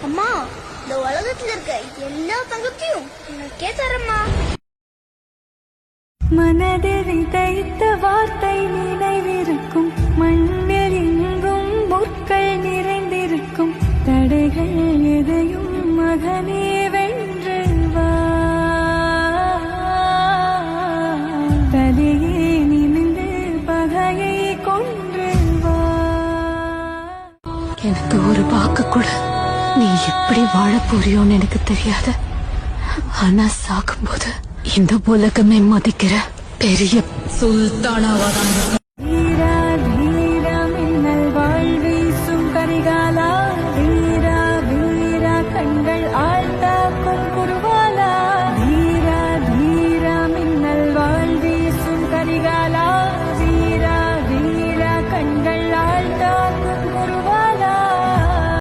அம்மா, இந்த உலகத்துல இருக்க எல்லா தங்கத்தையும் உனக்கே தரமா. மனதில் விதைத்த வார்த்தை நினைவிருக்கும், மண்ணில் எங்கும் முற்கள் நிறைந்திருக்கும், தடைகள் எதையும் மகனே வென்று வா, தலையே நிமிந்து பகையை கொன்று வா. எனக்கு ஒரு வாக்கு கூட நீ எப்படி வாழ போறியோன்னு எனக்கு தெரியாது. ஆனா சாகும்போது இந்த உலகமே மதிக்கிற பெரிய சுல்தானாவாதான்